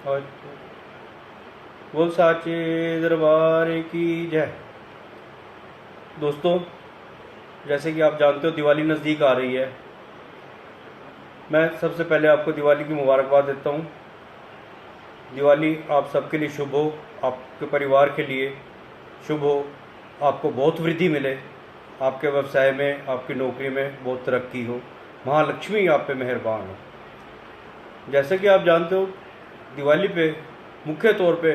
और बोल साचे दरबार की जय। दोस्तों, जैसे कि आप जानते हो दिवाली नज़दीक आ रही है। मैं सबसे पहले आपको दिवाली की मुबारकबाद देता हूँ। दिवाली आप सबके लिए शुभ हो, आपके परिवार के लिए शुभ हो, आपको बहुत वृद्धि मिले, आपके व्यवसाय में, आपकी नौकरी में बहुत तरक्की हो, महालक्ष्मी आप पे मेहरबान हो। जैसे कि आप जानते हो दिवाली पे मुख्य तौर पे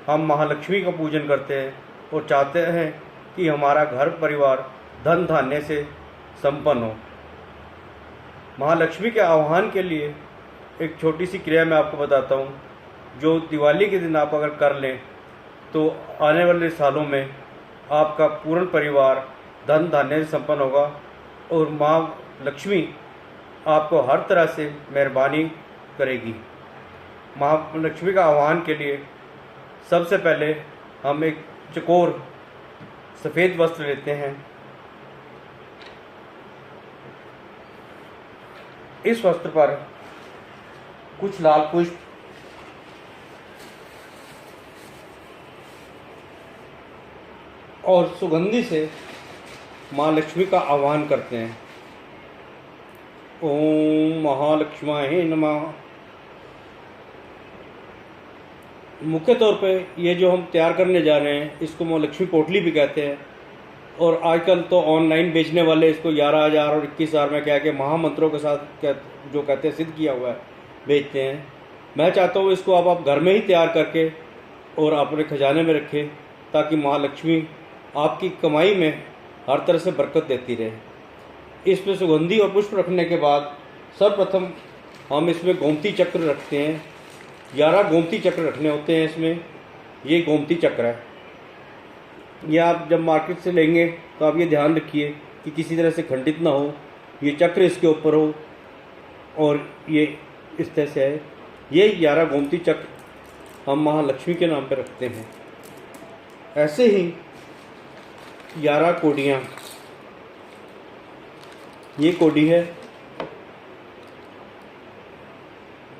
हम महालक्ष्मी का पूजन करते हैं और चाहते हैं कि हमारा घर परिवार धन धान्य से संपन्न हो। महालक्ष्मी के आह्वान के लिए एक छोटी सी क्रिया मैं आपको बताता हूँ, जो दिवाली के दिन आप अगर कर लें तो आने वाले सालों में आपका पूर्ण परिवार धन धान्य से संपन्न होगा और माँ लक्ष्मी आपको हर तरह से मेहरबानी करेगी। महालक्ष्मी का आह्वान के लिए सबसे पहले हम एक चकोर सफ़ेद वस्त्र लेते हैं। इस वस्त्र पर कुछ लाल पुष्प और सुगंधि से माँ लक्ष्मी का आह्वान करते हैं। ओम महालक्ष्माय नमः। मुख्य तौर पे ये जो हम तैयार करने जा रहे हैं इसको माँ लक्ष्मी पोटली भी कहते हैं, और आजकल तो ऑनलाइन बेचने वाले इसको 11,000 और 21,000 में कह के महामंत्रों के साथ जो कहते हैं सिद्ध किया हुआ है बेचते हैं। मैं चाहता हूँ इसको आप घर में ही तैयार करके और अपने खजाने में रखें, ताकि महालक्ष्मी आपकी कमाई में हर तरह से बरकत देती रहे। इसमें सुगंधी और पुष्प रखने के बाद सर्वप्रथम हम इसमें गोमती चक्र रखते हैं। 11 गोमती चक्र रखने होते हैं इसमें। ये गोमती चक्र है। ये आप जब मार्केट से लेंगे तो आप ये ध्यान रखिए कि किसी तरह से खंडित ना हो, ये चक्र इसके ऊपर हो, और ये इस तरह से है। ये 11 गोमती चक्र हम महालक्ष्मी के नाम पर रखते हैं। ऐसे ही 11 कोडियाँ, ये कोडी है।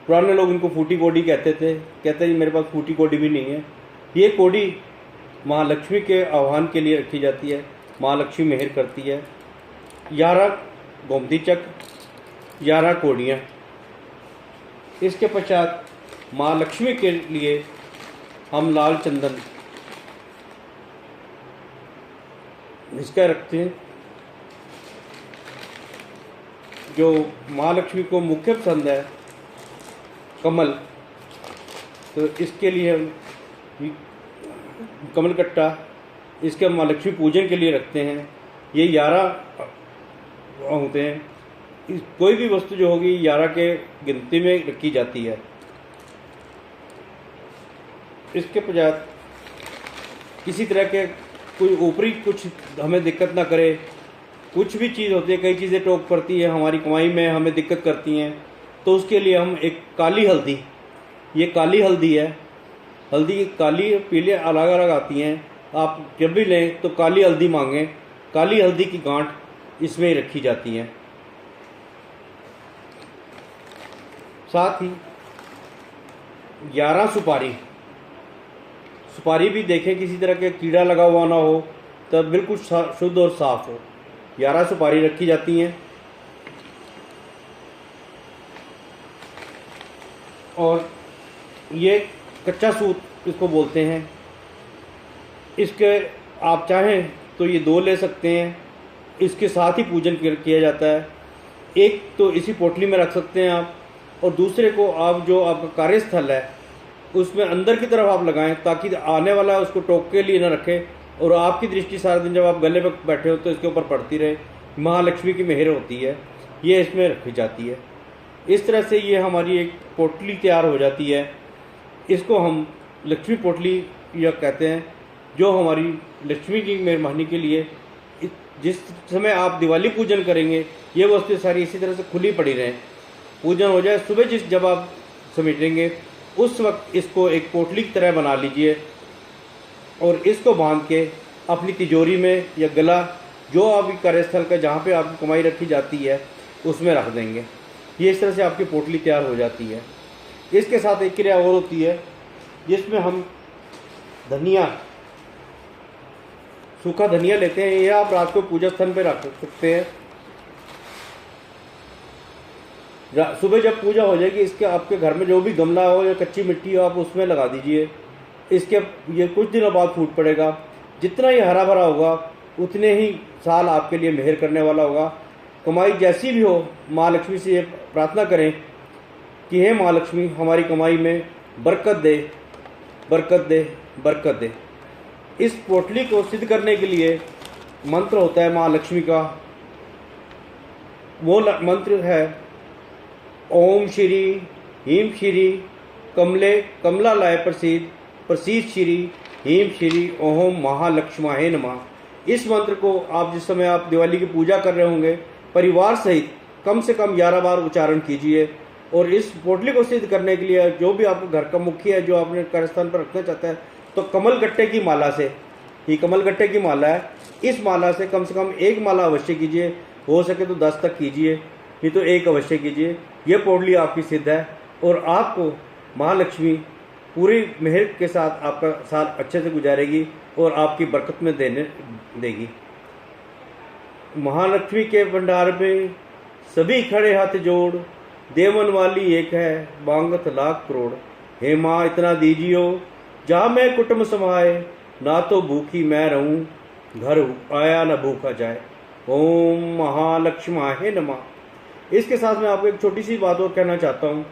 पुराने लोग इनको फूटी कोडी कहते थे, कहते हैं मेरे पास फूटी कोडी भी नहीं है। ये कोडी महालक्ष्मी के आह्वान के लिए रखी जाती है, महालक्ष्मी मेहर करती है। 11 गोमती चक्र, 11 कोडियाँ। इसके पश्चात महालक्ष्मी के लिए हम लाल चंदन इसका रखते हैं, जो महालक्ष्मी को मुख्य पसंद है, कमल। तो इसके लिए हम कमल कट्टा इसके महालक्ष्मी पूजन के लिए रखते हैं। ये 11 होते हैं। कोई भी वस्तु जो होगी 11 के गिनती में रखी जाती है। इसके पश्चात किसी तरह के कोई ऊपरी कुछ हमें दिक्कत ना करे। कुछ भी चीज़ होती है, कई चीज़ें टोक पड़ती है हमारी कमाई में, हमें दिक्कत करती हैं, तो उसके लिए हम एक काली हल्दी, ये काली हल्दी है। हल्दी काली पीले अलग अलग आती हैं। आप जब भी लें तो काली हल्दी मांगें। काली हल्दी की गांठ इसमें ही रखी जाती हैं। साथ ही 11 सुपारी, सुपारी भी देखें किसी तरह के कीड़ा लगा हुआ ना हो, तब बिल्कुल शुद्ध और साफ हो। 11 सुपारी रखी जाती हैं। और ये कच्चा सूत इसको बोलते हैं। इसके आप चाहें तो ये 2 ले सकते हैं। इसके साथ ही पूजन किया जाता है। एक तो इसी पोटली में रख सकते हैं आप, और दूसरे को आप जो आपका कार्यस्थल है उसमें अंदर की तरफ आप लगाएं, ताकि आने वाला उसको टोक के लिए ना रखे और आपकी दृष्टि सारा दिन जब आप गले पर बैठे हो तो इसके ऊपर पड़ती रहे। महालक्ष्मी की मेहर होती है, ये इसमें रखी जाती है। इस तरह से ये हमारी एक पोटली तैयार हो जाती है। इसको हम लक्ष्मी पोटली या कहते हैं, जो हमारी लक्ष्मी की मेहरबानी के लिए जिस समय आप दिवाली पूजन करेंगे ये वस्तुएं सारी इसी तरह से खुली पड़ी रहें। पूजन हो जाए सुबह जब आप समेटेंगे उस वक्त इसको एक पोटली की तरह बना लीजिए और इसको बांध के अपनी तिजोरी में या गला, जो आपकी कार्यस्थल का जहाँ पे आपकी कमाई रखी जाती है उसमें रख देंगे। ये इस तरह से आपकी पोटली तैयार हो जाती है। इसके साथ एक क्रिया और होती है जिसमें हम धनिया, सूखा धनिया लेते हैं। ये आप रात को पूजा स्थान पे रख सकते हैं। सुबह जब पूजा हो जाएगी, इसके आपके घर में जो भी गमला हो या कच्ची मिट्टी हो, आप उसमें लगा दीजिए। इसके ये कुछ दिनों बाद फूट पड़ेगा। जितना ही हरा भरा होगा उतने ही साल आपके लिए मेहर करने वाला होगा। कमाई जैसी भी हो, माँ लक्ष्मी से ये प्रार्थना करें कि हे माँ लक्ष्मी, हमारी कमाई में बरकत दे, बरकत दे, बरकत दे। इस पोटली को सिद्ध करने के लिए मंत्र होता है माँ लक्ष्मी का। वो मंत्र है ओम श्री ह्रीं श्री कमले कमला लाय प्रसीद प्रसीद श्री ह्रीं श्री ओम महालक्ष्माय नमः। इस मंत्र को आप जिस समय आप दिवाली की पूजा कर रहे होंगे, परिवार सहित कम से कम 11 बार उच्चारण कीजिए। और इस पोटली को सिद्ध करने के लिए जो भी आपके घर का मुखी है, जो आपने कार्यस्थान पर रखना चाहता है, तो कमल गट्टे की माला से, ये कमल गट्टे की माला है, इस माला से कम एक माला अवश्य कीजिए। हो सके तो 10 तक कीजिए, नहीं तो एक अवश्य कीजिए। ये पोटली आपकी सिद्ध है और आपको महालक्ष्मी पूरी मेहर के साथ आपका साल अच्छे से गुजारेगी और आपकी बरकत में देगी। महालक्ष्मी के भंडार में सभी खड़े हाथ जोड़, देवन वाली एक है, मांगत लाख करोड़। हे माँ इतना दीजियो, जहाँ मैं कुटुंब समाए, ना तो भूखी मैं रहूं, घर आया न भूखा जाए। ओम महालक्ष्माय नमः। इसके साथ मैं आपको एक छोटी सी बात और कहना चाहता हूँ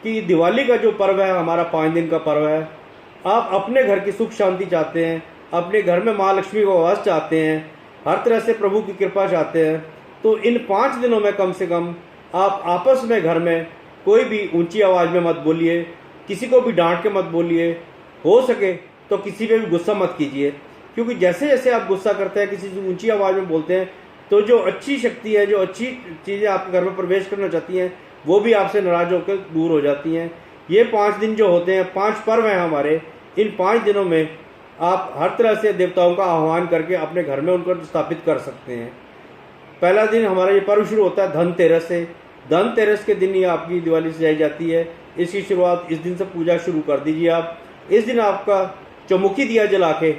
कि दिवाली का जो पर्व है, हमारा 5 दिन का पर्व है। आप अपने घर की सुख शांति चाहते हैं, अपने घर में माँ लक्ष्मी को वास चाहते हैं, हर तरह से प्रभु की कृपा चाहते हैं, तो इन 5 दिनों में कम से कम आप आपस में घर में कोई भी ऊंची आवाज़ में मत बोलिए, किसी को भी डांट के मत बोलिए। हो सके तो किसी पे भी गुस्सा मत कीजिए, क्योंकि जैसे जैसे आप गुस्सा करते हैं, किसी से ऊंची आवाज़ में बोलते हैं, तो जो अच्छी शक्ति है, जो अच्छी चीज़ें आपके घर में प्रवेश करना चाहती हैं, वो भी आपसे नाराज होकर दूर हो जाती हैं। ये 5 दिन जो होते हैं, 5 पर्व हैं हमारे। इन 5 दिनों में आप हर तरह से देवताओं का आह्वान करके अपने घर में उनको स्थापित कर सकते हैं। पहला दिन हमारा ये पर्व शुरू होता है धनतेरस से। धनतेरस के दिन ही आपकी दिवाली सजाई जाती है। इसकी शुरुआत इस दिन से पूजा शुरू कर दीजिए आप। इस दिन आपका चौमुखी दिया जला के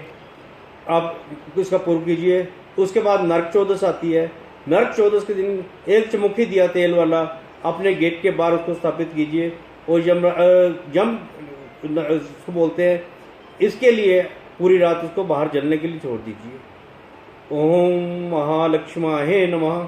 आप इसका पूर्व कीजिए। उसके बाद नरक चौदस आती है। नरक चौदस के दिन एक चौमुखी दिया तेल वाला अपने गेट के बाहर उसको स्थापित कीजिए। और जम उसको बोलते हैं, इसके लिए पूरी रात उसको बाहर जलने के लिए छोड़ दीजिए। ओम महालक्ष्माय नमः।